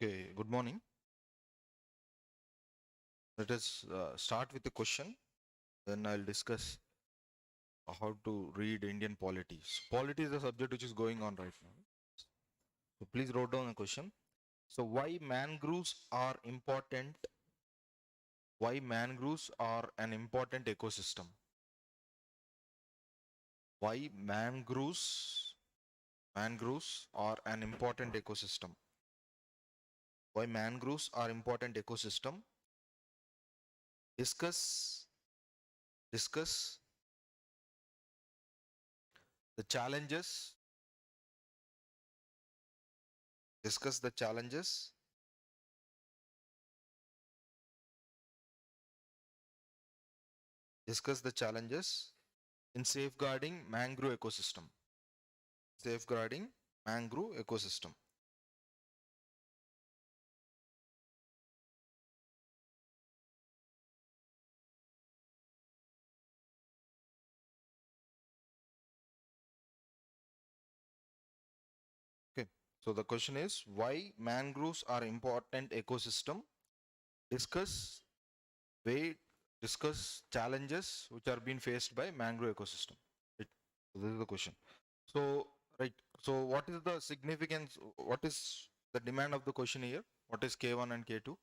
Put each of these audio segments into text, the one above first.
Okay, good morning. Let us start with the question, then I'll discuss how to read Indian polities. Polity is the subject which is going on right now. So please write down the question. So why mangroves are important? Why mangroves are an important ecosystem? Why mangroves are an important ecosystem? Why mangroves are important ecosystem? Discuss the challenges. Discuss the challenges. Discuss the challenges in safeguarding mangrove ecosystem. Safeguarding mangrove ecosystem. Okay. So the question is why mangroves are important ecosystem. Discuss way discuss challenges which are being faced by mangrove ecosystem. Right. So this is the question. So right. So what is the significance? What is the demand of the question here? What is K1 and K2?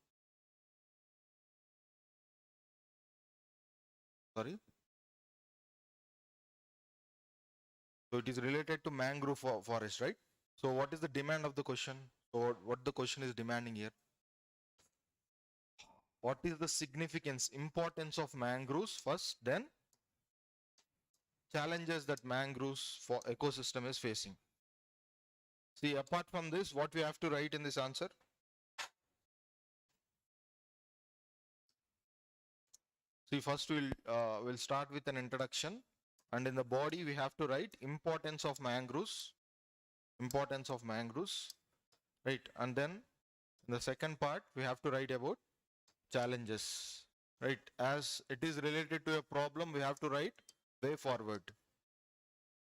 Sorry. So it is related to mangrove forest, right? So what is the demand of the question? So what the question is demanding here? What is the significance, importance of mangroves first, then challenges that mangroves for ecosystem is facing. See, apart from this, what we have to write in this answer? See, first we'll start with an introduction, and in the body we have to write importance of mangroves, right? And then in the second part we have to write about challenges, right? As it is related to a problem, we have to write way forward.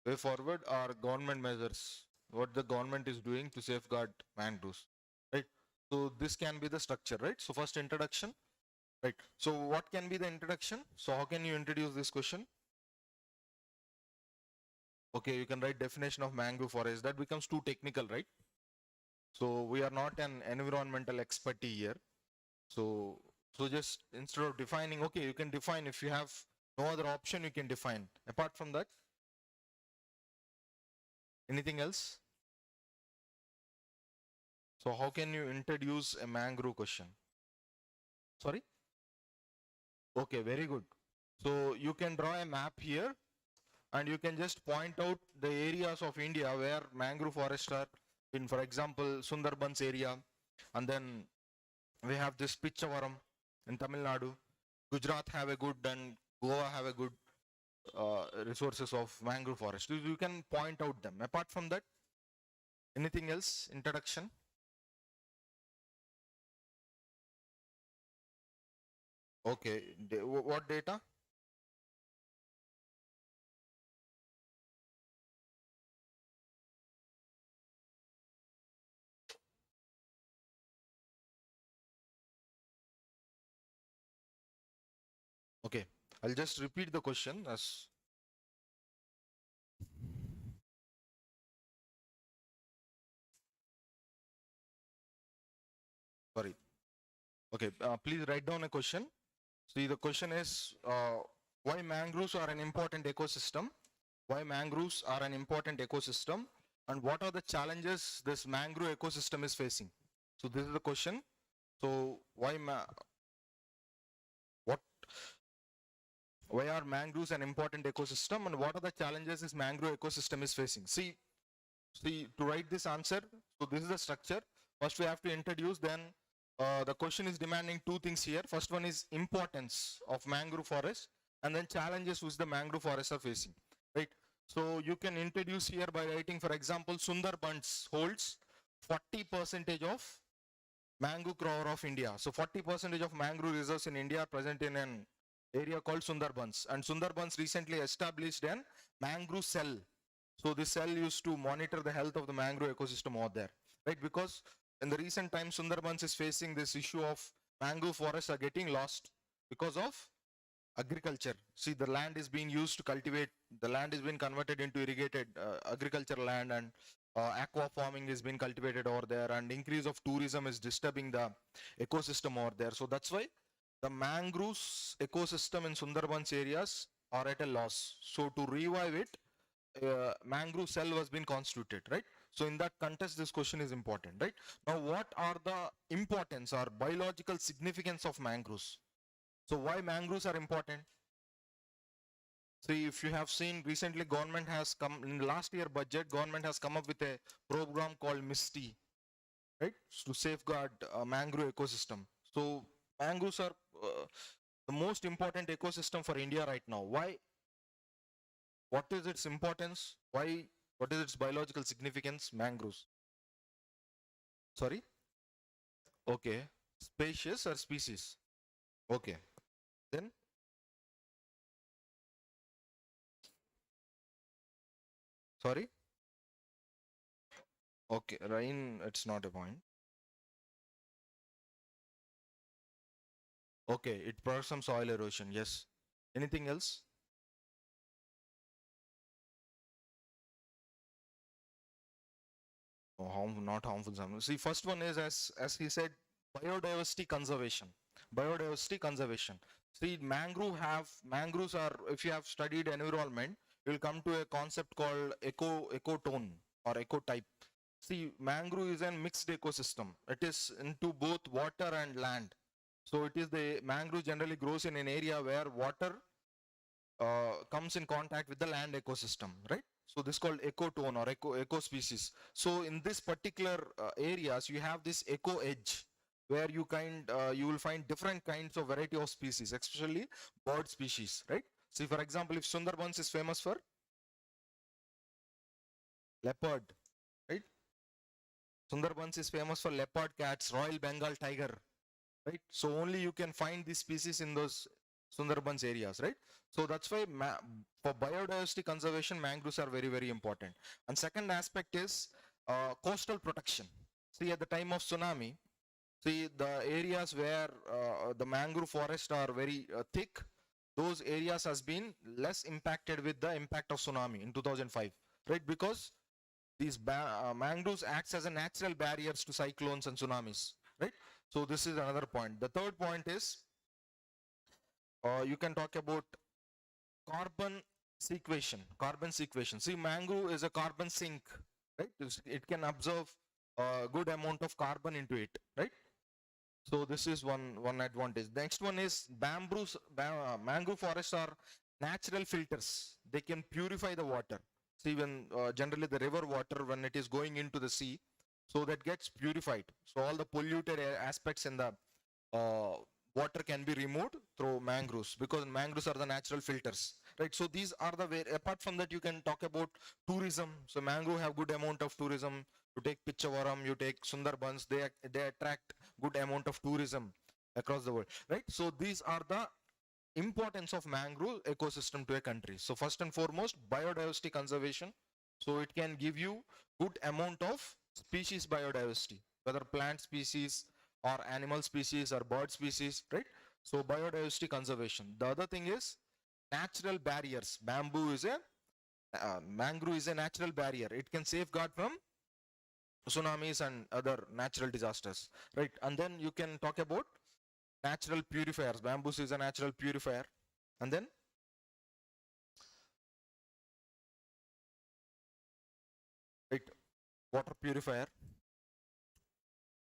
Way forward are government measures, what the government is doing to safeguard mangroves, right? So this can be the structure, right? So first introduction, right? So what can be the introduction? So how can you introduce this question? Okay, you can write definition of mangrove forest. That becomes too technical, right? So we are not an environmental expert here. So just instead of defining, okay, you can define. If you have no other option, you can define. Apart from that, anything else? So how can you introduce a mangrove question? Sorry? Okay, very good. So you can draw a map here and you can just point out the areas of India where mangrove forests are in, for example, Sundarbans area. And then we have this Pichavaram in Tamil Nadu. Gujarat have a good and Goa have a good resources of mangrove forest. You can point out them. Apart from that, anything else? Introduction? Okay. What data? Okay. I'll just repeat the question as sorry. Okay. Please write down a question. See, the question is why mangroves are an important ecosystem? Why mangroves are an important ecosystem? And what are the challenges this mangrove ecosystem is facing? So this is the question. So why are mangroves an important ecosystem and what are the challenges this mangrove ecosystem is facing? See, to write this answer, so this is the structure. First we have to introduce, then the question is demanding two things here. First one is importance of mangrove forest and then challenges which the mangrove forests are facing, right? So you can introduce here by writing, for example, Sundarbans holds 40% of mangrove cover of India. So 40% of mangrove reserves in India are present in an area called Sundarbans, and Sundarbans recently established an mangrove cell. So this cell used to monitor the health of the mangrove ecosystem over there, right? Because in the recent times, Sundarbans is facing this issue of mangrove forests are getting lost because of agriculture. See, the land is being used to cultivate, the land is being converted into irrigated agricultural land, and aqua farming is being cultivated over there, and increase of tourism is disturbing the ecosystem over there. So that's why the mangroves ecosystem in Sundarbans areas are at a loss. So to revive it, mangrove cell was being constituted, right? So in that context, this question is important, right? Now, what are the importance or biological significance of mangroves? So why mangroves are important? See, if you have seen recently, government has come in last year budget, government has come up with a program called MISTI, right? To safeguard mangrove ecosystem. So mangroves are the most important ecosystem for India right now. Why? What is its importance? Why? What is its biological significance? Mangroves. Sorry? Okay. Species or species? Okay. Then? Sorry? Okay. Rain, it's not a point. Okay. It prevents some soil erosion. Yes. Anything else? Oh, not harmful. See, first one is as he said, biodiversity conservation. Biodiversity conservation. See, mangroves are, if you have studied environment, you'll come to a concept called ecotone or ecotype. See, mangrove is a mixed ecosystem. It is into both water and land. So it is the mangrove generally grows in an area where water comes in contact with the land ecosystem, right? So this is called ecotone or eco species. So in this particular areas, you have this eco edge where you will find different kinds of variety of species, especially bird species, right? See, for example, if Sundarbans is famous for leopard, right? Sundarbans is famous for leopard cats, Royal Bengal tiger, right? So only you can find these species in those Sundarbans areas, right? So that's why for biodiversity conservation, mangroves are very, very important. And second aspect is coastal protection. See, at the time of tsunami, see the areas where the mangrove forests are very thick, those areas has been less impacted with the impact of tsunami in 2005, right? Because these mangroves acts as a natural barriers to cyclones and tsunamis, right? So this is another point. The third point is you can talk about carbon sequestration. Carbon sequestration. See, mangrove is a carbon sink, right? It can absorb a good amount of carbon into it, right? So this is one advantage. Next one is mangrove forests are natural filters. They can purify the water. See, when generally the river water, when it is going into the sea, so that gets purified. So all the polluted aspects in the uh, water can be removed through mangroves, because mangroves are the natural filters, right? So these are the way. Apart from that, you can talk about tourism. So mangrove have good amount of tourism. You take Pichavaram, you take Sundarbans, they attract good amount of tourism across the world, right? So these are the importance of mangrove ecosystem to a country. So first and foremost, biodiversity conservation. So it can give you good amount of species biodiversity, whether plant species or animal species or bird species, right? So biodiversity conservation. The other thing is natural barriers. Mangrove is a natural barrier. It can safeguard from tsunamis and other natural disasters, right? And then you can talk about natural purifiers. Bamboo is a natural purifier. And then right, water purifier.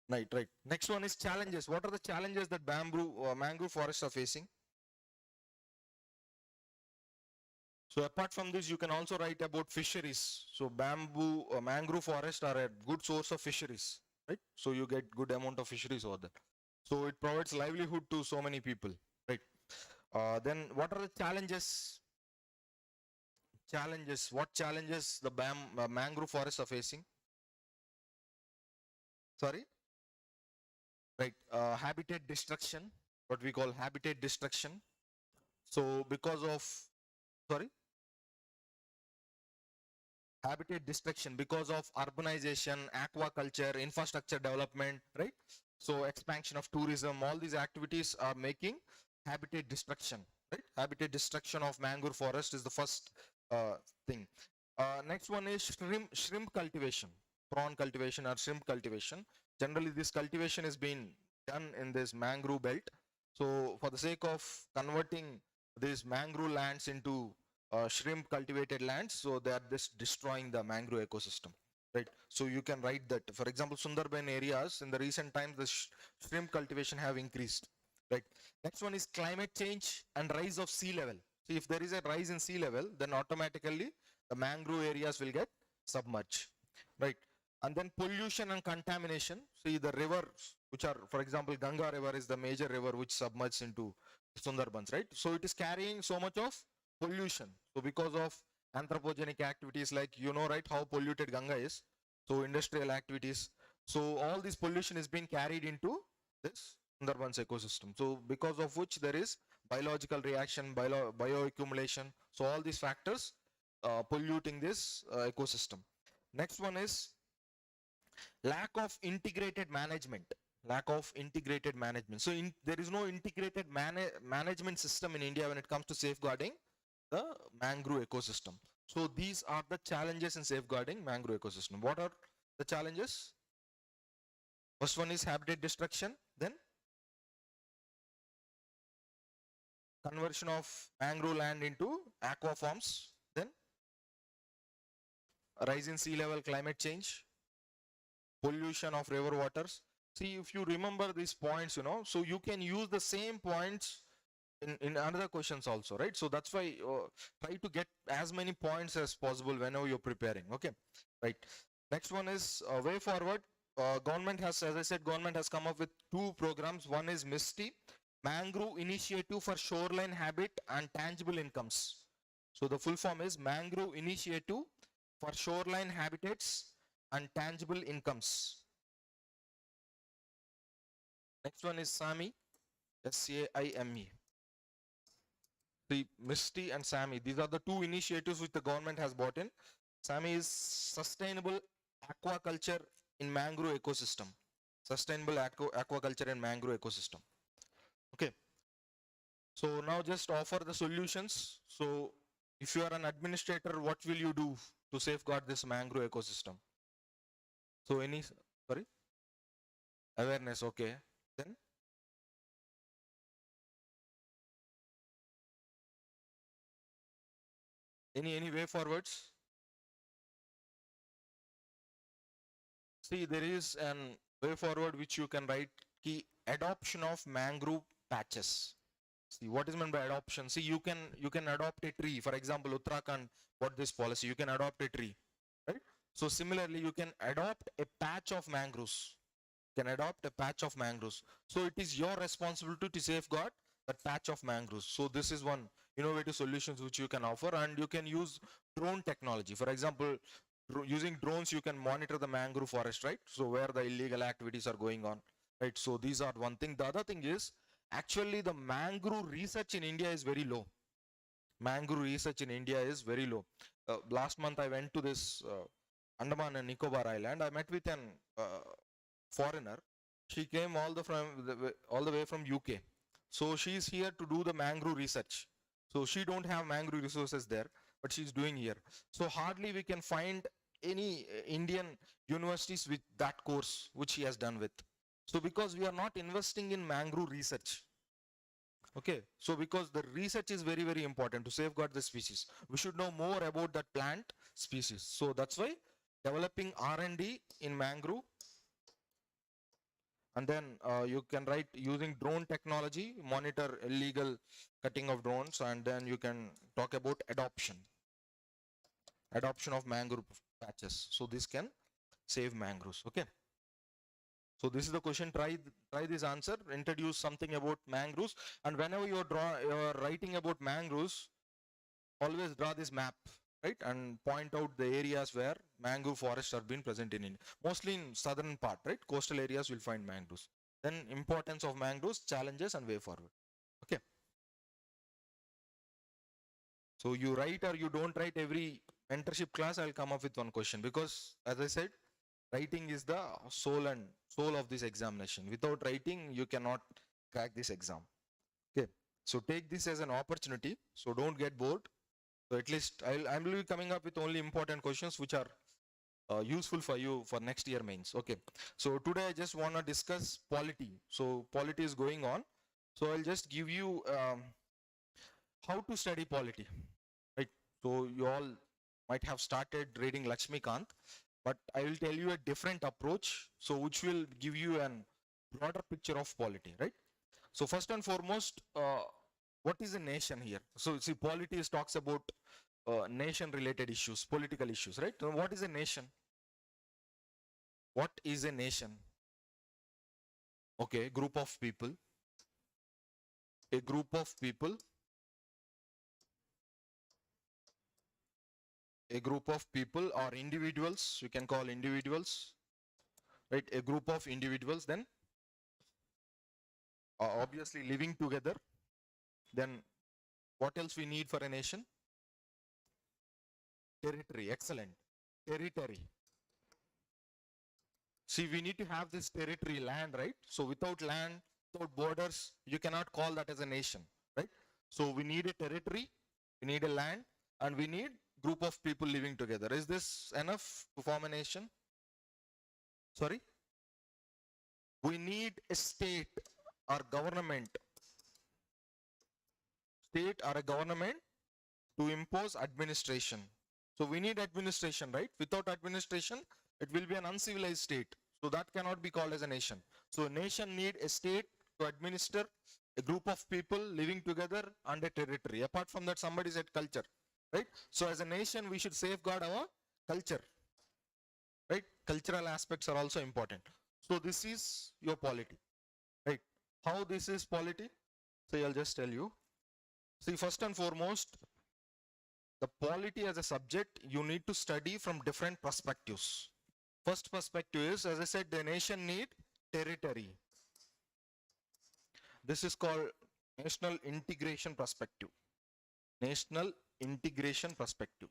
Right. Next one is challenges. What are the challenges that mangrove forests are facing? So apart from this, you can also write about fisheries. So mangrove forests are a good source of fisheries, right? So you get good amount of fisheries over there. So it provides livelihood to so many people, right? Then what are the challenges? What challenges the mangrove forests are facing? Sorry? Right. Habitat destruction, what we call habitat destruction. So because of, sorry? habitat destruction because of urbanization, aquaculture, infrastructure development, right? So expansion of tourism, all these activities are making habitat destruction, right? Habitat destruction of mangrove forest is the first thing. Next one is shrimp cultivation, prawn cultivation or shrimp cultivation. Generally, this cultivation is being done in this mangrove belt. So for the sake of converting these mangrove lands into shrimp cultivated lands, so they are just destroying the mangrove ecosystem, right? So you can write that, for example, Sundarban areas in the recent times, the shrimp cultivation have increased, right? Next one is climate change and rise of sea level. See, if there is a rise in sea level, then automatically the mangrove areas will get submerged, right? And then pollution and contamination. See, the rivers, which are, for example, Ganga river is the major river which submerges into Sundarbans, right? So it is carrying so much of pollution. So because of anthropogenic activities, like, you know, right, how polluted Ganga is. So industrial activities. So all this pollution is being carried into this Sundarbans ecosystem. So because of which there is biological reaction, bioaccumulation. So all these factors polluting this ecosystem. Next one is lack of integrated management. Lack of integrated management. So there is no integrated management system in India when it comes to safeguarding the mangrove ecosystem. So these are the challenges in safeguarding mangrove ecosystem. What are the challenges? First one is habitat destruction, then conversion of mangrove land into aqua farms, then rise in sea level, climate change, pollution of river waters. See, if you remember these points, you know, so you can use the same points in another questions also, right? So that's why try to get as many points as possible whenever you're preparing. Okay, right. Next one is way forward. Government has, as I said, government has come up with two programs. One is MISTI, Mangrove Initiative for Shoreline Habit and Tangible Incomes. So the full form is Mangrove Initiative for Shoreline Habitats and Tangible Incomes. Next one is SAMI, SAIME. The MISTI and SAMI, these are the two initiatives which the government has brought in. SAMI is Sustainable Aquaculture in Mangrove Ecosystem. Sustainable aquaculture in mangrove ecosystem. Okay. So now just offer the solutions. So if you are an administrator, what will you do to safeguard this mangrove ecosystem? So sorry? Awareness, okay. Then? Any way forwards? See, there is an way forward which you can write key adoption of mangrove patches. See, what is meant by adoption? See, you can adopt a tree. For example, Uttarakhand bought this policy. You can adopt a tree, right? So similarly, you can adopt a patch of mangroves. You can adopt a patch of mangroves. So it is your responsibility to safeguard that patch of mangroves. So this is one innovative solutions which you can offer, and you can use drone technology. For example, using drones, you can monitor the mangrove forest, right? So where the illegal activities are going on, right? So these are one thing. The other thing is, actually, the mangrove research in India is very low. Mangrove research in India is very low. Last month, I went to this Andaman and Nicobar Island. I met with an foreigner. She came all the way from UK. So she's here to do the mangrove research. So she don't have mangrove resources there, but she's doing here. So hardly we can find any Indian universities with that course which she has done with. So because we are not investing in mangrove research. Okay, so because the research is very, very important to safeguard the species. We should know more about that plant species. So that's why developing R&D in mangrove, and then you can write using drone technology, monitor illegal cutting of drones, and then you can talk about adoption of mangrove patches. So this can save mangroves. Okay. So this is the question. Try this answer. Introduce something about mangroves, and whenever you're writing about mangroves, always draw this map, right, and point out the areas where mangrove forests are being present in India. Mostly in southern part, right? Coastal areas will find mangroves. Then importance of mangroves, challenges, and way forward. Okay. So you write or you don't write every mentorship class, I'll come up with one question, because as I said, writing is the soul of this examination. Without writing, you cannot crack this exam. Okay. So take this as an opportunity. So don't get bored. So at least I will be coming up with only important questions which are useful for you for next year mains. Okay. So today I just want to discuss polity. So polity is going on. So I'll just give you how to study polity. Right. So you all might have started reading Lakshmikant, but I will tell you a different approach. So which will give you a broader picture of polity. Right. So first and foremost, what is a nation here? So see, polity talks about nation-related issues, political issues, right? So what is a nation? What is a nation? Okay, group of people. A group of people. A group of people or individuals. You can call individuals, right? A group of individuals. Then, obviously living together. Then, what else we need for a nation? Territory. Excellent. Territory. See, we need to have this territory, land, right? So without land, without borders, you cannot call that as a nation, right? So we need a territory, we need a land, and we need group of people living together. Is this enough to form a nation? Sorry? We need a state or government. State or a government to impose administration. So we need administration, right? Without administration, it will be an uncivilized state. So that cannot be called as a nation. So a nation need a state to administer a group of people living together and a territory. Apart from that, somebody said culture, right? So as a nation, we should safeguard our culture, right? Cultural aspects are also important. So this is your polity, right? How this is polity? So I'll just tell you. See, first and foremost, the polity as a subject, you need to study from different perspectives. First perspective is, as I said, the nation need territory. This is called national integration perspective. National integration perspective.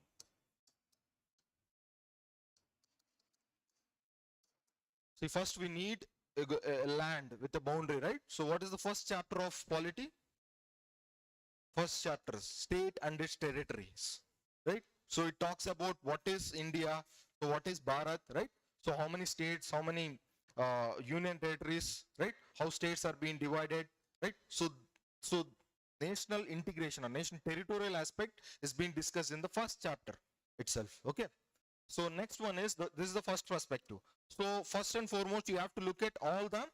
See, first we need a land with a boundary, right? So what is the first chapter of polity? First chapter, state and its territories, right? So it talks about what is India, so what is Bharat, right? So how many states, how many union territories, right? How states are being divided, right? So national integration or nation territorial aspect is being discussed in the first chapter itself, okay? So next one is, this is the first perspective. So first and foremost, you have to look at all the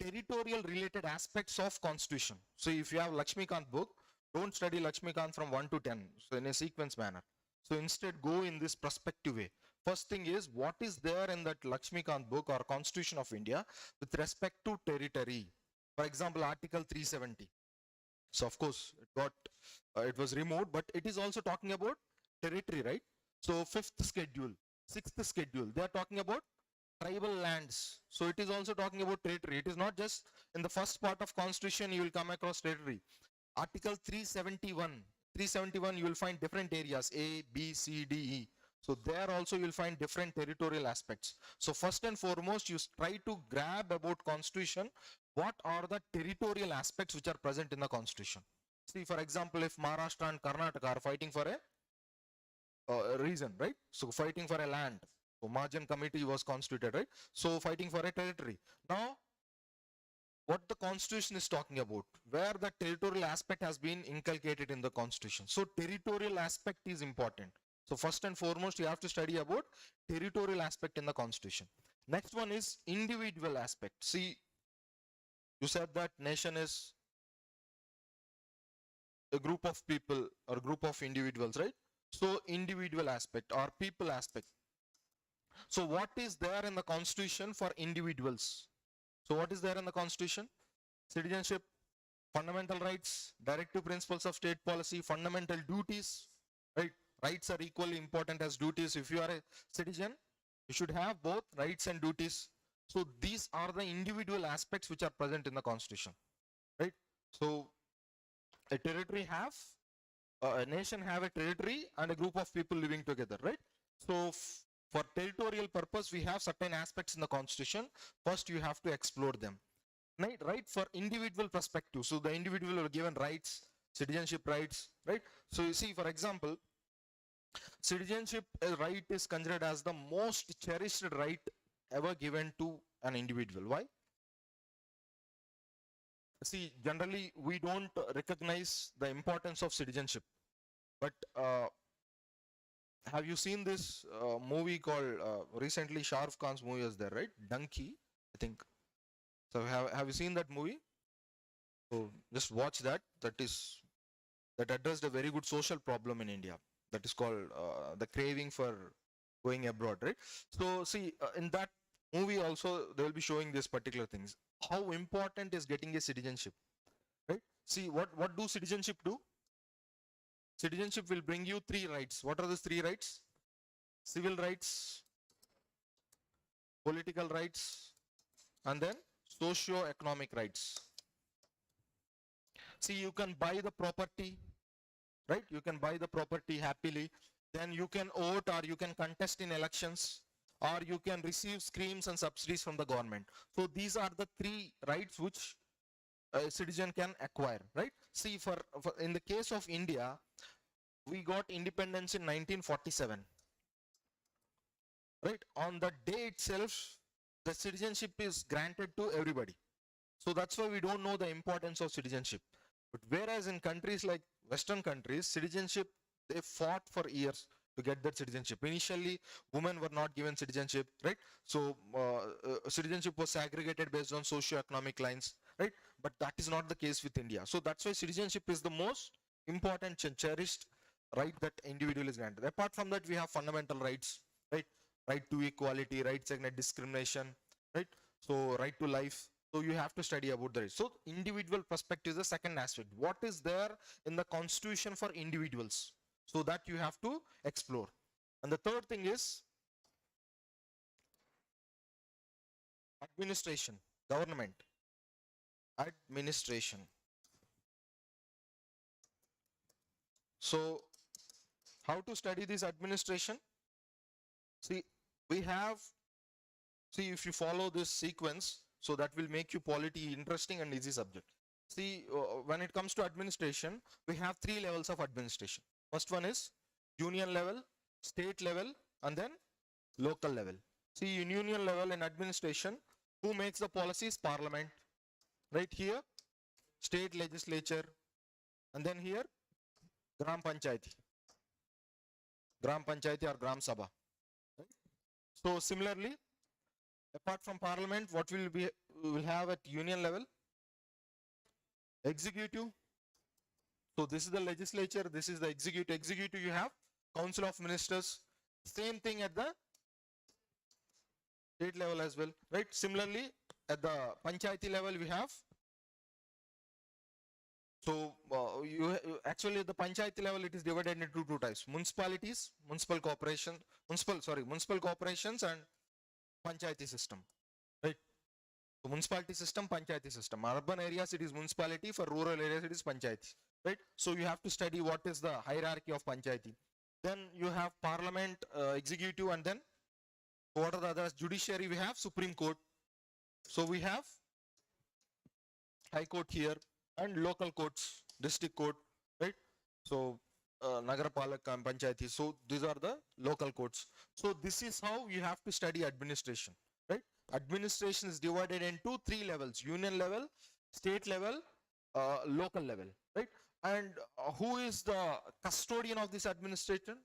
territorial related aspects of constitution. So if you have Lakshmikant book, don't study Lakshmikant from 1 to 10, so in a sequence manner. So instead go in this perspective way. First thing is, what is there in that Lakshmikant book or Constitution of India with respect to territory? For example, Article 370. So of course, it was removed, but it is also talking about territory, right? So 5th schedule, 6th schedule, they are talking about tribal lands. So it is also talking about territory. It is not just in the first part of Constitution you will come across territory. Article 371, you will find different areas, A, B, C, D, E. So there also you will find different territorial aspects. So first and foremost, you try to grab about Constitution, what are the territorial aspects which are present in the Constitution. See, for example, if Maharashtra and Karnataka are fighting for a reason, right? So fighting for a land. So margin committee was constituted, right? So fighting for a territory. Now, what the Constitution is talking about, where the territorial aspect has been inculcated in the Constitution. So territorial aspect is important. So first and foremost, you have to study about territorial aspect in the Constitution. Next one is individual aspect. See, you said that nation is a group of people or group of individuals, right? So individual aspect or people aspect. So what is there in the Constitution for individuals? So what is there in the Constitution? Citizenship, fundamental rights, directive principles of state policy, fundamental duties, right? Rights are equally important as duties. If you are a citizen, you should have both rights and duties. So these are the individual aspects which are present in the Constitution, right? So a territory have a nation have a territory and a group of people living together, right? So for territorial purpose, we have certain aspects in the constitution. First, you have to explore them, right? For individual perspective, so the individual are given rights, citizenship rights, right? So you see, for example, citizenship right is considered as the most cherished right ever given to an individual. Why? See, generally we don't recognize the importance of citizenship, but have you seen this movie called recently Shah Rukh Khan's movie was there, right? Donkey, I think. So have you seen that movie? So just watch that. That addressed a very good social problem in India. That is called the craving for going abroad, right? So see, in that movie also they will be showing these particular things. How important is getting a citizenship, right? See, what do citizenship do? Citizenship will bring you three rights. What are those three rights? Civil rights, political rights, and then socio-economic rights. See, you can buy the property, right? You can buy the property happily. Then you can vote or you can contest in elections, or you can receive schemes and subsidies from the government. So these are the three rights which a citizen can acquire, right? See, for in the case of India, we got independence in 1947, right? On the day itself, the citizenship is granted to everybody. So that's why we don't know the importance of citizenship. But whereas in countries like Western countries, citizenship, they fought for years to get that citizenship. Initially, women were not given citizenship, right? So citizenship was segregated based on socio-economic lines, right? But that is not the case with India. So that's why citizenship is the most important cherished right that individual is granted. Apart from that, we have fundamental rights, right? Right to equality, rights against discrimination, right? So right to life. So you have to study about the rights. So individual perspective is the second aspect. What is there in the constitution for individuals? So that you have to explore. And the third thing is administration, government, administration. So how to study this administration? See, we have, see, if you follow this sequence, so that will make you polity interesting and easy subject. See, when it comes to administration, we have three levels of administration. First one is union level, state level, and then local level. See, in union level in administration, who makes the policies? Parliament. Right here, state legislature, and then here, Gram Panchayati. Gram Panchayati or Gram Sabha. Right? So similarly, apart from parliament, what will we will have at union level? Executive. So this is the legislature, this is the executive. Executive, you have council of ministers. Same thing at the state level as well, right? Similarly, at the panchayati level, we have. So actually the panchayati level, it is divided into two types: municipalities, municipal corporations, and panchayati system, right? So municipality system, panchayati system. Urban areas it is municipality, for rural areas it is panchayati, right? So you have to study what is the hierarchy of panchayati. Then you have parliament, executive, and then what are the others? Judiciary, we have Supreme Court. So we have High Court here and local courts, district court, right? So Nagarapalak and Panchayati. So these are the local courts. So this is how you have to study administration, right? Administration is divided into three levels: union level, state level, local level, right? And who is the custodian of this administration?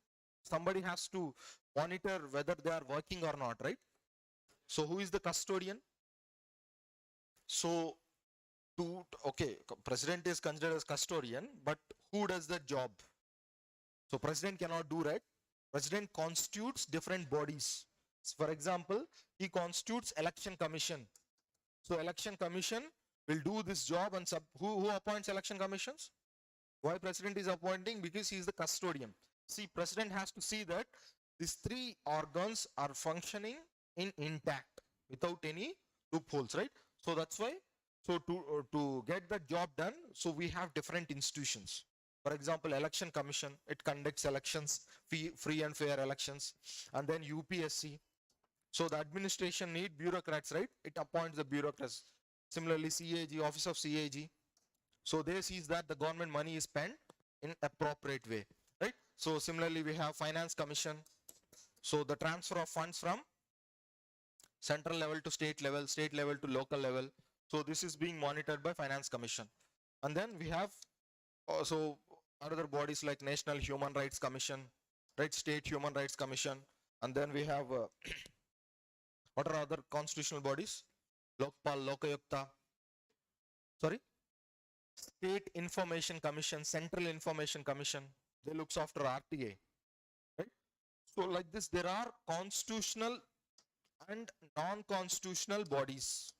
Somebody has to monitor whether they are working or not, right? So who is the custodian? So okay, president is considered as custodian, but who does that job? So president cannot do that. President constitutes different bodies. For example, he constitutes election commission. So election commission will do this job, and who appoints election commissions? Why president is appointing? Because he is the custodian. See, president has to see that these three organs are functioning in intact without any loopholes, right? So that's why. So to get the job done, so we have different institutions. For example, election commission, it conducts elections, free and fair elections. And then UPSC. So the administration need bureaucrats, right? It appoints the bureaucrats. Similarly, CAG, Office of CAG. So they sees that the government money is spent in appropriate way, right? So similarly, we have Finance Commission. So the transfer of funds from central level to state level to local level. So this is being monitored by Finance Commission. And then we have also other bodies like National Human Rights Commission, right? State Human Rights Commission. And then we have what are other constitutional bodies? Lokpal, Lokayukta. Sorry? State Information Commission, Central Information Commission. They looks after RTA, right? So like this, there are constitutional and non-constitutional bodies.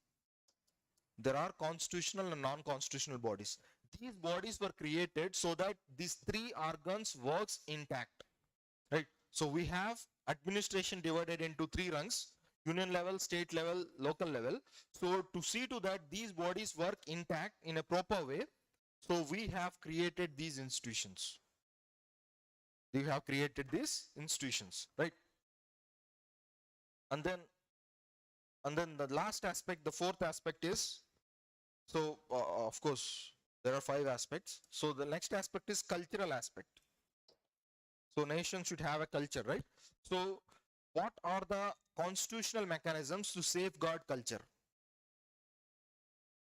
There are constitutional and non-constitutional bodies. These bodies were created so that these three organs works intact, right? So we have administration divided into three rungs: union level, state level, local level. So to see to that these bodies work intact in a proper way, so we have created these institutions. We have created these institutions, right? And then the last aspect, the fourth aspect is, so of course there are 5 aspects. So the next aspect is cultural aspect. So nation should have a culture, right? So what are the constitutional mechanisms to safeguard culture?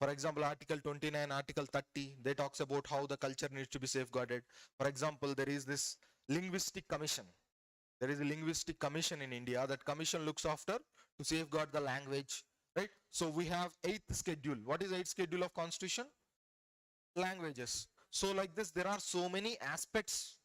For example, Article 29, Article 30, they talks about how the culture needs to be safeguarded. For example, there is this linguistic commission. There is a linguistic commission in India. That commission looks after to safeguard the language, right? So we have 8th schedule. What is 8th schedule of constitution? Languages. So like this, there are so many aspects.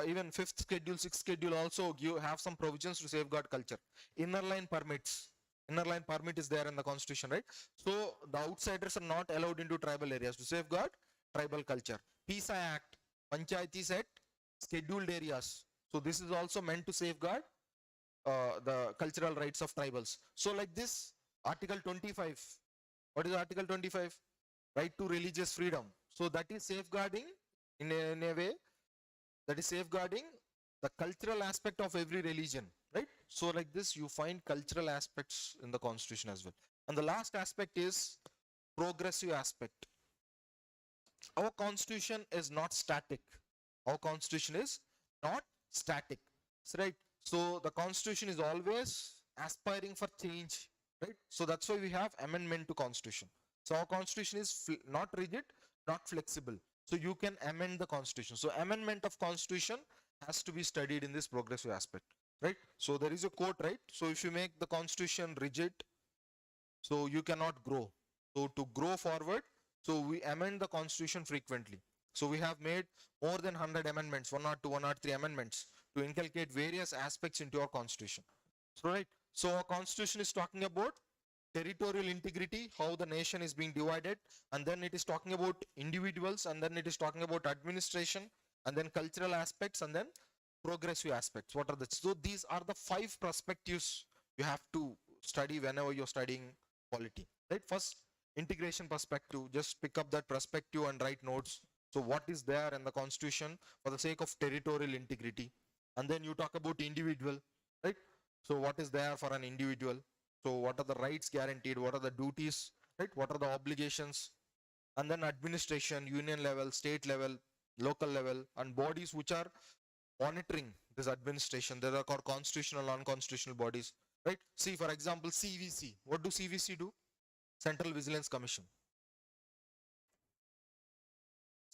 Even 5th schedule, 6th schedule also have some provisions to safeguard culture. Inner line permits. Inner line permit is there in the constitution, right? So the outsiders are not allowed into tribal areas to safeguard tribal culture. PISA Act, Panchayati set, scheduled areas. So this is also meant to safeguard the cultural rights of tribals. So like this, Article 25. What is Article 25? Right to religious freedom. So that is safeguarding in a way, that is safeguarding the cultural aspect of every religion, right? So like this, you find cultural aspects in the constitution as well. And the last aspect is progressive aspect. Our constitution is not static. Our constitution is not static, right? So the constitution is always aspiring for change, right? So that's why we have amendment to constitution. So our constitution is not rigid, not flexible. So you can amend the constitution. So amendment of constitution has to be studied in this progressive aspect, right? So there is a quote, right? So if you make the constitution rigid, so you cannot grow. So to grow forward, so we amend the constitution frequently. So we have made more than 100 amendments, 102, 103 amendments to inculcate various aspects into our constitution. So right, so our constitution is talking about territorial integrity, how the nation is being divided, and then it is talking about individuals, and then it is talking about administration, and then cultural aspects, and then progressive aspects. What are the, so these are the 5 perspectives you have to study whenever you're studying polity, right? First, integration perspective, just pick up that perspective and write notes. So what is there in the constitution for the sake of territorial integrity? And then you talk about individual, right? So what is there for an individual? So what are the rights guaranteed? What are the duties, right? What are the obligations? And then administration, union level, state level, local level, and bodies which are monitoring this administration. There are called constitutional, non-constitutional bodies, right? See, for example, CVC. What do CVC do? Central Vigilance Commission.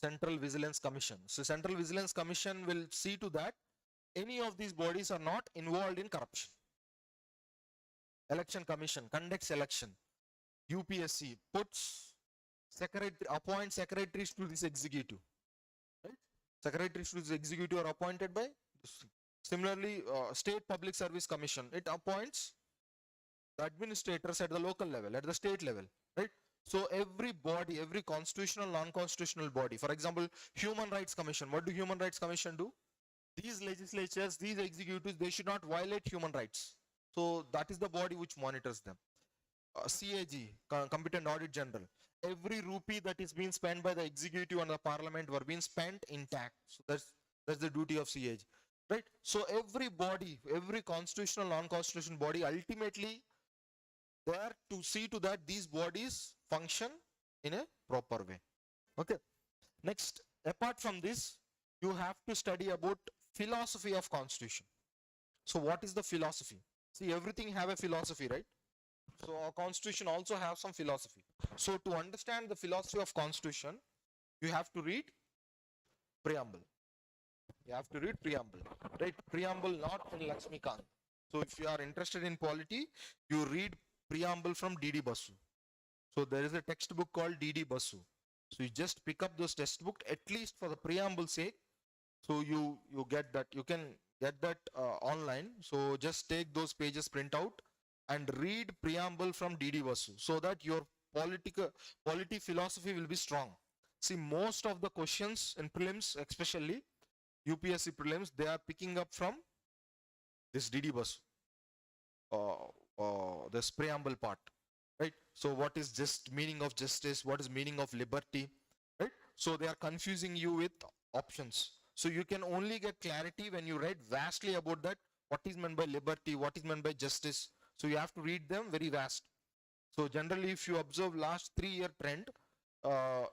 Central Vigilance Commission. So Central Vigilance Commission will see to that any of these bodies are not involved in corruption. Election Commission conducts election. UPSC puts appoints secretaries to this executive. Right? Secretaries to this executive are appointed by. Similarly, State Public Service Commission, it appoints the administrators at the local level, at the state level, right? So every body, every constitutional, non-constitutional body, for example, Human Rights Commission, what do Human Rights Commission do? These legislatures, these executives, they should not violate human rights. So that is the body which monitors them. CAG, Competent Audit General, every rupee that is being spent by the executive and the parliament were being spent intact. So that's the duty of CAG, right? So every body, every constitutional, non-constitutional body, ultimately they are to see to that these bodies function in a proper way. Okay. Next, apart from this, you have to study about philosophy of constitution. So what is the philosophy? See, everything have a philosophy, right? So our constitution also have some philosophy. So to understand the philosophy of constitution, you have to read preamble. You have to read preamble, right? Preamble not in Lakshmikant. So if you are interested in polity, you read preamble from D.D. Basu. So there is a textbook called D.D. Basu. So you just pick up those textbook at least for the preamble sake. So you get that, you can get that online. So just take those pages, print out and read preamble from D.D. Basu so that your polity philosophy will be strong. See, most of the questions in prelims, especially UPSC prelims, they are picking up from this D.D. Basu, this preamble part, right? So what is just meaning of justice? What is meaning of liberty, right? So they are confusing you with options. So you can only get clarity when you read vastly about that. What is meant by liberty? What is meant by justice? So you have to read them very vast. So generally, if you observe last 3-year trend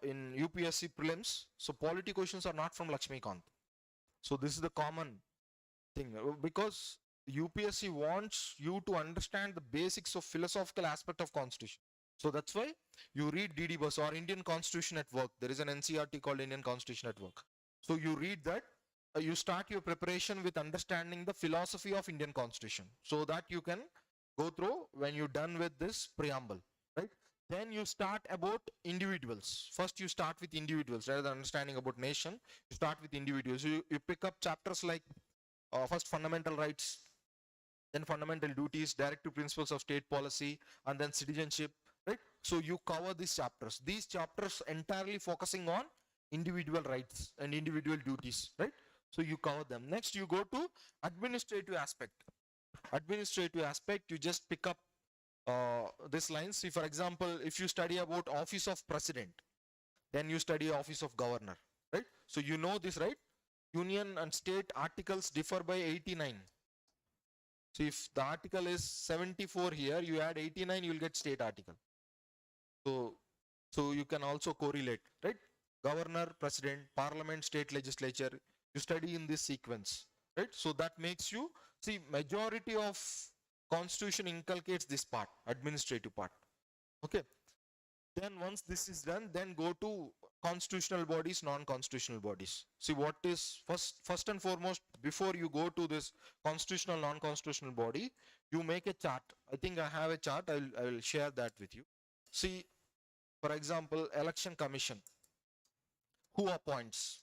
in UPSC prelims, so polity questions are not from Lakshmikant. So this is the common thing because UPSC wants you to understand the basics of philosophical aspect of constitution. So that's why you read DD Bus or Indian Constitution at Work. There is an NCRT called Indian Constitution at Work. So you read that, you start your preparation with understanding the philosophy of Indian Constitution so that you can go through when you're done with this preamble, right? Then you start about individuals. First you start with individuals rather than understanding about nation. You start with individuals. You pick up chapters like first fundamental rights, then fundamental duties, directive principles of state policy, and then citizenship, right? So you cover these chapters. These chapters entirely focusing on individual rights and individual duties, right? So you cover them. Next, you go to administrative aspect. Administrative aspect, you just pick up this line. See, for example, if you study about office of president, then you study office of governor, right? So you know this, right? Union and state articles differ by 89. So if the article is 74 here, you add 89, you will get state article. So you can also correlate, right? Governor, president, parliament, state legislature, you study in this sequence, right? So that makes you, see, majority of constitution inculcates this part, administrative part. Okay. Then once this is done, then go to constitutional bodies, non-constitutional bodies. See what is first and foremost, before you go to this constitutional, non-constitutional body, you make a chart. I think I have a chart. I will share that with you. See, for example, election commission. Who appoints?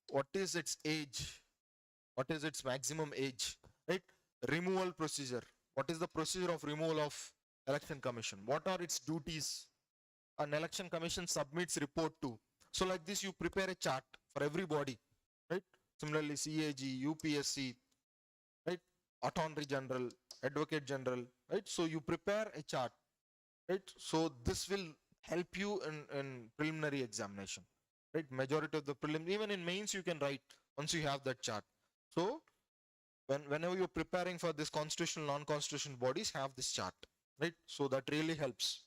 What is its age? What is its maximum age? Right? Removal procedure. What is the procedure of removal of election commission? What are its duties? An election commission submits report to. So like this, you prepare a chart for every body, right? Similarly, CAG, UPSC, right? Attorney General, Advocate General, right? So you prepare a chart, right? So this will help you in preliminary examination, right? Majority of the prelim, even in mains, you can write once you have that chart. So whenever you're preparing for this constitutional, non-constitutional bodies, have this chart, right? So that really helps.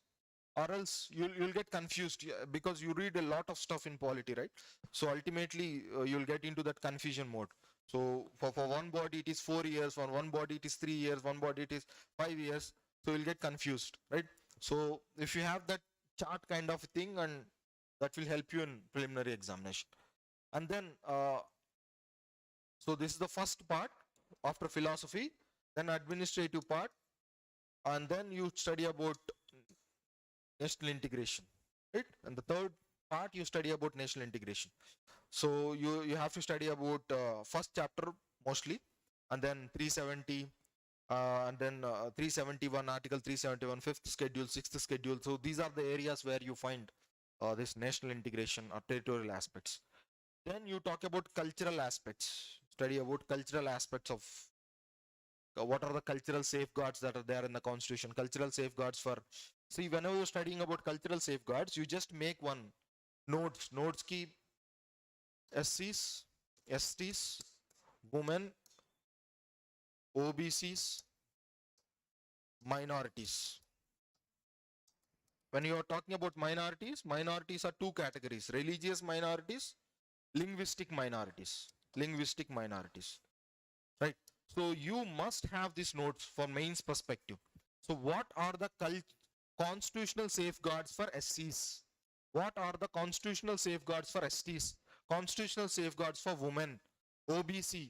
Or else you'll get confused because you read a lot of stuff in polity, right? So ultimately you'll get into that confusion mode. So for one body it is 4 years, for one body it is 3 years, one body it is 5 years. So you'll get confused, right? So if you have that chart kind of thing, and that will help you in preliminary examination. And then so this is the first part after philosophy, then administrative part, and then you study about national integration, right? And the third part you study about national integration. So you have to study about first chapter mostly, and then 370, and then 371, article 371, fifth schedule, sixth schedule. So these are the areas where you find this national integration or territorial aspects. Then you talk about cultural aspects, study about cultural aspects of what are the cultural safeguards that are there in the constitution, cultural safeguards for See, whenever you're studying about cultural safeguards, you just make one notes ki SCs, STs, women, OBCs, minorities. When you are talking about minorities, minorities are two categories: religious minorities, linguistic minorities. Linguistic minorities. Right? So you must have these notes for mains perspective. So what are the constitutional safeguards for SCs? What are the constitutional safeguards for STs? Constitutional safeguards for women, OBC,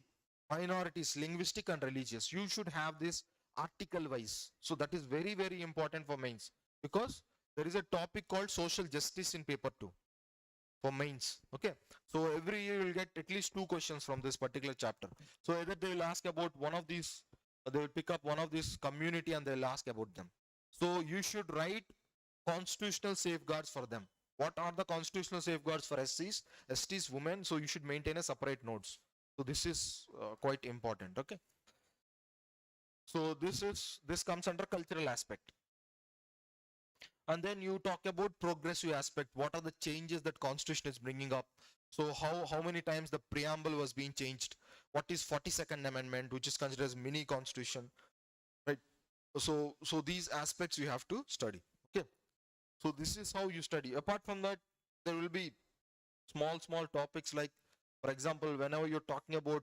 minorities, linguistic and religious. You should have this article wise. So that is very, very important for mains, because there is a topic called social justice in paper 2 for mains. Okay. So every year you will get at least 2 questions from this particular chapter. So either they will ask about one of these, they will pick up one of these community and they will ask about them. So you should write constitutional safeguards for them. What are the constitutional safeguards for SCs, STs, women? So you should maintain a separate notes. So this is quite important. Okay. So this comes under cultural aspect. And then you talk about progressive aspect. What are the changes that constitution is bringing up? So how many times the preamble was being changed? What is 42nd amendment, which is considered as mini constitution, right? So these aspects you have to study. Okay. So this is how you study. Apart from that, there will be small topics like, for example, whenever you're talking about,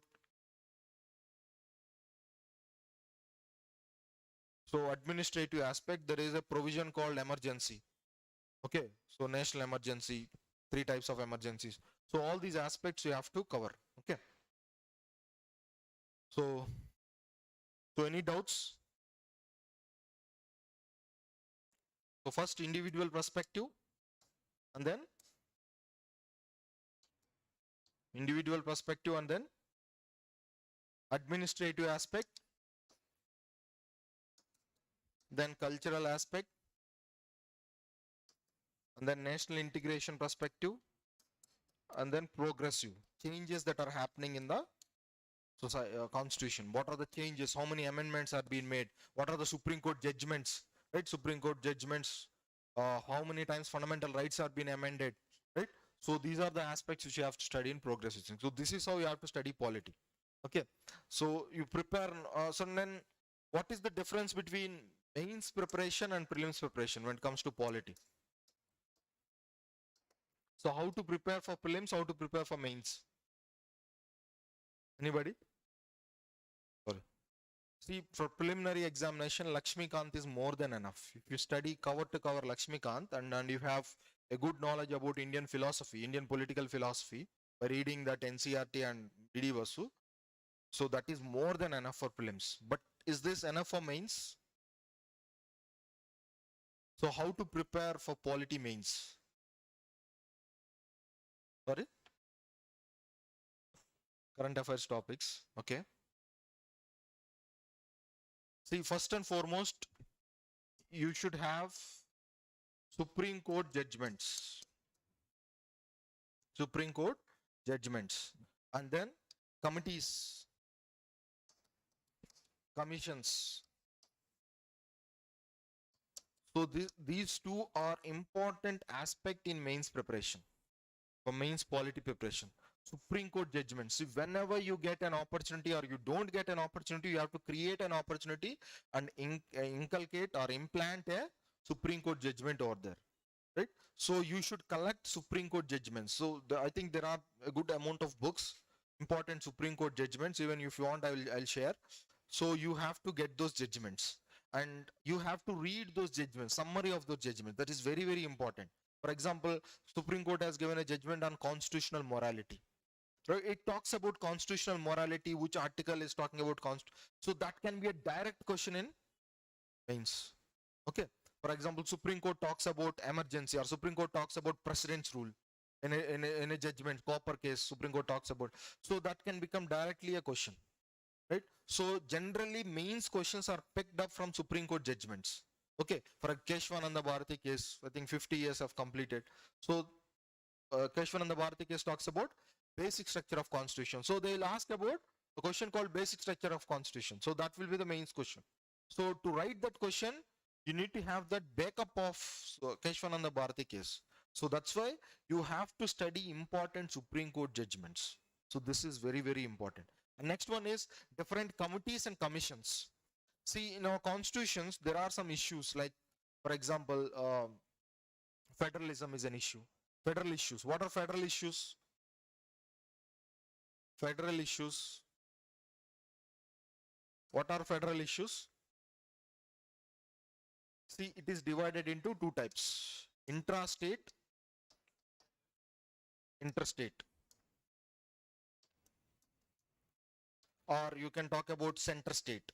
so administrative aspect, there is a provision called emergency. Okay, so national emergency, 3 types of emergencies. So all these aspects you have to cover. Okay. So any doubts? So first individual perspective, and then individual perspective, and then administrative aspect, then cultural aspect, and then national integration perspective, and then progressive changes that are happening in the society, constitution. What are the changes? How many amendments have been made? What are the Supreme Court judgments? Right, Supreme Court judgments. How many times fundamental rights have been amended? Right. So these are the aspects which you have to study in progressive. So this is how you have to study polity. Okay. So you prepare. So then, what is the difference between mains preparation and prelims preparation when it comes to polity? So how to prepare for prelims? How to prepare for mains? Anybody? Sorry. See, for preliminary examination, Lakshmikant is more than enough. If you study cover to cover Lakshmikant and you have a good knowledge about Indian philosophy, Indian political philosophy, by reading that NCRT and DD Vasu, so that is more than enough for prelims. But is this enough for mains? So how to prepare for polity mains? Sorry? Current affairs topics. Okay. See, first and foremost, you should have Supreme Court judgments. Supreme Court judgments. And then committees, commissions. So these two are important aspect in mains preparation, for mains polity preparation. Supreme Court judgments. See, whenever you get an opportunity or you don't get an opportunity, you have to create an opportunity and inculcate or implant a Supreme Court judgment over there. Right? So you should collect Supreme Court judgments. So I think there are a good amount of books, important Supreme Court judgments. Even if you want, I'll share. So you have to get those judgments and you have to read those judgments, summary of those judgments. That is very, very important. For example, Supreme Court has given a judgment on constitutional morality. So it talks about constitutional morality, which article is talking about so that can be a direct question in mains. Okay. For example, Supreme Court talks about emergency, or Supreme Court talks about precedence rule in a judgment, Copper case, Supreme Court talks about. So that can become directly a question. Right? So generally mains questions are picked up from Supreme Court judgments. Okay. For a Keshwananda Bharati case, I think 50 years have completed. So Keshwananda Bharati case talks about basic structure of constitution. So they will ask about a question called basic structure of constitution. So that will be the mains question. So to write that question, You need to have that backup of Keshwananda Bharati case. So that's why you have to study important Supreme Court judgments. So this is very, very important. And next one is different committees and commissions. See, in our constitutions, there are some issues like, for example, federalism is an issue. Federal issues. What are federal issues? Federal issues. What are federal issues? See, it is divided into two types: intrastate, interstate, or you can talk about center state.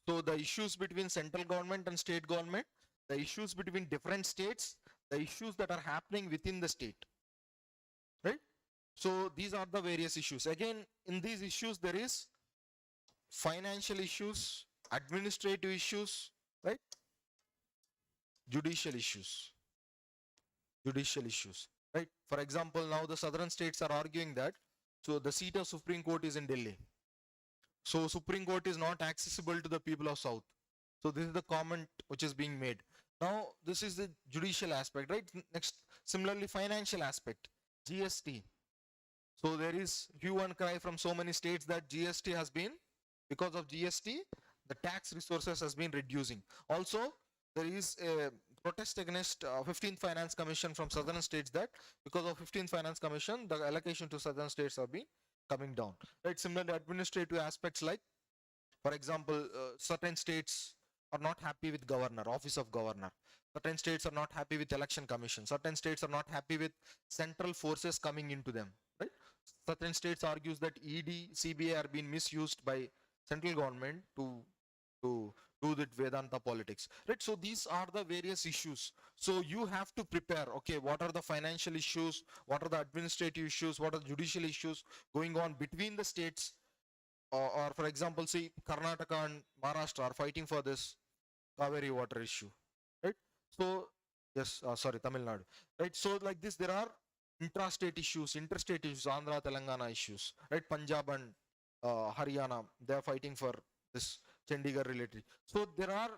So the issues between central government and state government, the issues between different states, the issues that are happening within the state, right? So these are the various issues. Again, in these issues, there is financial issues, administrative issues, right? Judicial issues, right? For example, now the southern states are arguing that, so the seat of Supreme Court is in Delhi. So Supreme Court is not accessible to the people of South. So this is the comment which is being made. Now, this is the judicial aspect, right? Next, similarly, financial aspect, GST. So there is hue and cry from so many states that GST has been, because of GST, the tax resources has been reducing. Also, there is a protest against 15th Finance Commission from southern states that because of 15th Finance Commission, the allocation to southern states have been coming down. Right? Similarly, administrative aspects like, for example, certain states are not happy with governor, office of governor. Certain states are not happy with election commission. Certain states are not happy with central forces coming into them. Right? Certain states argues that ED, CBA are being misused by central government to do the Vedanta politics. Right? So these are the various issues. So you have to prepare, okay, what are the financial issues? What are the administrative issues? What are the judicial issues going on between the states? Or for example, see, Karnataka and Maharashtra are fighting for this Kaveri water issue, right? So, yes, sorry, Tamil Nadu, right? So, like this, there are intrastate issues, interstate issues, Andhra, Telangana issues, right? Punjab and Haryana, they are fighting for this Chandigarh related. So, there are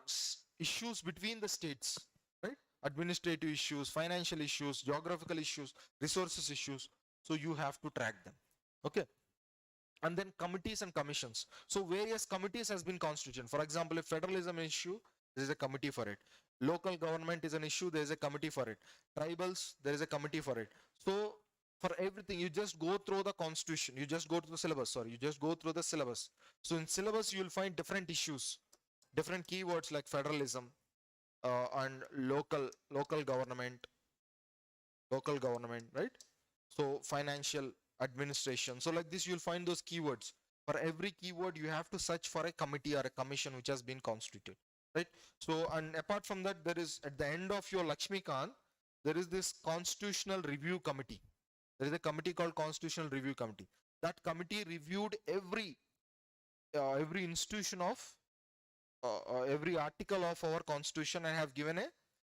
issues between the states, right? Administrative issues, financial issues, geographical issues, resources issues. So, you have to track them, okay? And then committees and commissions. So various committees has been constituted. For example, if federalism issue, there is a committee for it. Local government is an issue, there is a committee for it. Tribals, there is a committee for it. So for everything, you just go through the constitution, you just go to the syllabus, sorry, you just go through the syllabus. So in syllabus, you will find different issues, different keywords like federalism and local government, right? So financial administration. So like this, you'll find those keywords. For every keyword, you have to search for a committee or a commission which has been constituted, right? So, and apart from that, there is at the end of your Lakshmikant, there is this constitutional review committee. There is a committee called Constitutional Review Committee. That committee reviewed every institution of every article of our constitution and have given a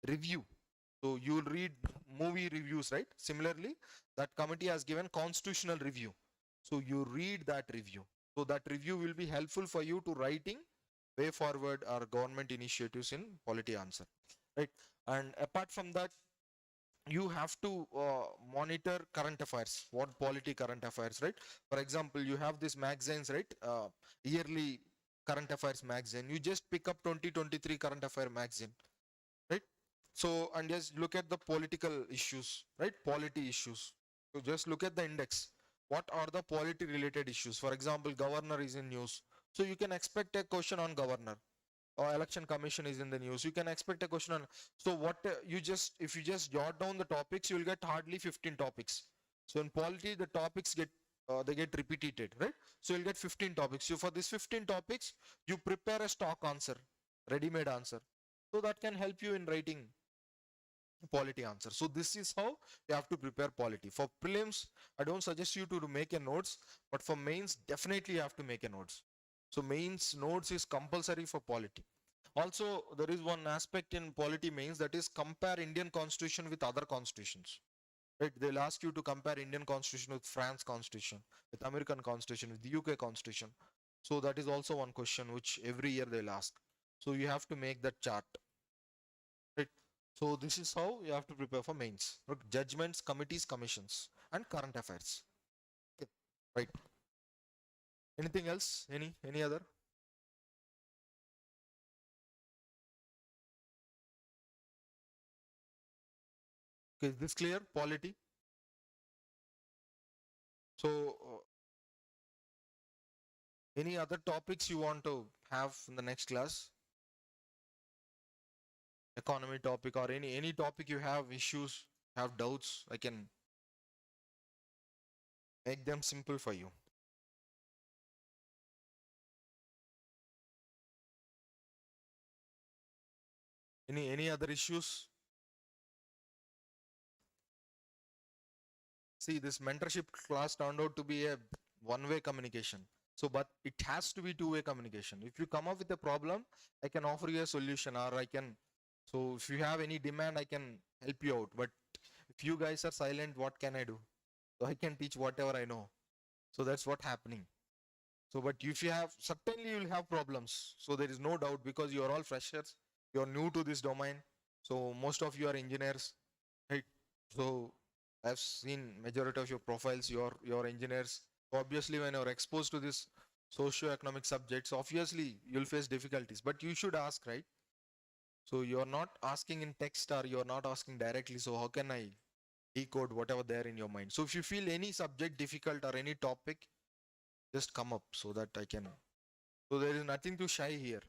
review. So you will read movie reviews, right? Similarly, that committee has given constitutional review. So you read that review. So that review will be helpful for you to writing way forward our government initiatives in polity answer, right? And apart from that, you have to monitor current affairs. What polity current affairs, right? For example, you have these magazines, right? Yearly current affairs magazine. You just pick up 2023 current affair magazine, right? So, and just look at the political issues, right? Polity issues. So just look at the index. What are the polity related issues? For example, governor is in news. So you can expect a question on governor. Or election commission is in the news. You can expect a question on. So what if you just jot down the topics, you will get hardly 15 topics. So in polity, the topics they get repeated, right? So you'll get 15 topics. So for these 15 topics, you prepare a stock answer, ready-made answer. So that can help you in writing polity answer. So this is how you have to prepare polity. For prelims, I don't suggest you to make a notes, but for mains, definitely you have to make a notes. So mains notes is compulsory for polity. Also, there is one aspect in polity mains, that is compare Indian constitution with other constitutions. Right? They'll ask you to compare Indian constitution with France constitution, with American constitution, with the UK constitution. So that is also one question which every year they'll ask. So you have to make that chart, right? So this is how you have to prepare for mains. Look, judgments, committees, commissions, and current affairs. Okay, right. Anything else? Any other? Okay, is this clear? Polity. So any other topics you want to have in the next class? Economy topic or any topic you have issues, have doubts, I can make them simple for you. Any other issues? See, this mentorship class turned out to be a one-way communication. So, but it has to be two-way communication. If you come up with a problem, I can offer you a solution, or I can. So, if you have any demand, I can help you out. But if you guys are silent, what can I do? So, I can teach whatever I know. So, that's what happening. So, but if you have, certainly you will have problems. So, there is no doubt because you are all freshers. You are new to this domain. So, most of you are engineers, right? So, I've seen majority of your profiles, your engineers. Obviously, when you're exposed to this socio-economic subjects, obviously you'll face difficulties. But you should ask, right? So you're not asking in text or you're not asking directly. So how can I decode whatever there in your mind? So if you feel any subject difficult or any topic, just come up so that I can. So there is nothing to shy here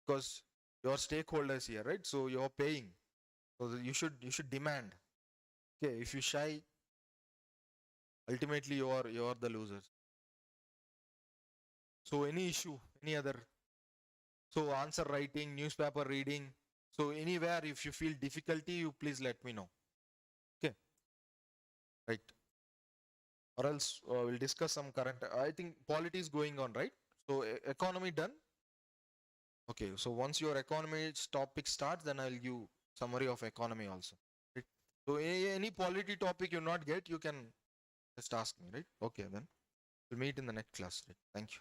because your stakeholders here, right? So you're paying. So you should demand. Okay, if you shy, ultimately you are the losers. So any issue, any other, so answer writing, newspaper reading, so anywhere if you feel difficulty, you please let me know. Okay, right? Or else we'll discuss some current. I think polity is going on, right? So economy done. Okay, so once your economy topic starts, then I'll give summary of economy also. Right? So any polity topic you not get, you can just ask me, right? Okay, then we'll meet in the next class. Right? Thank you.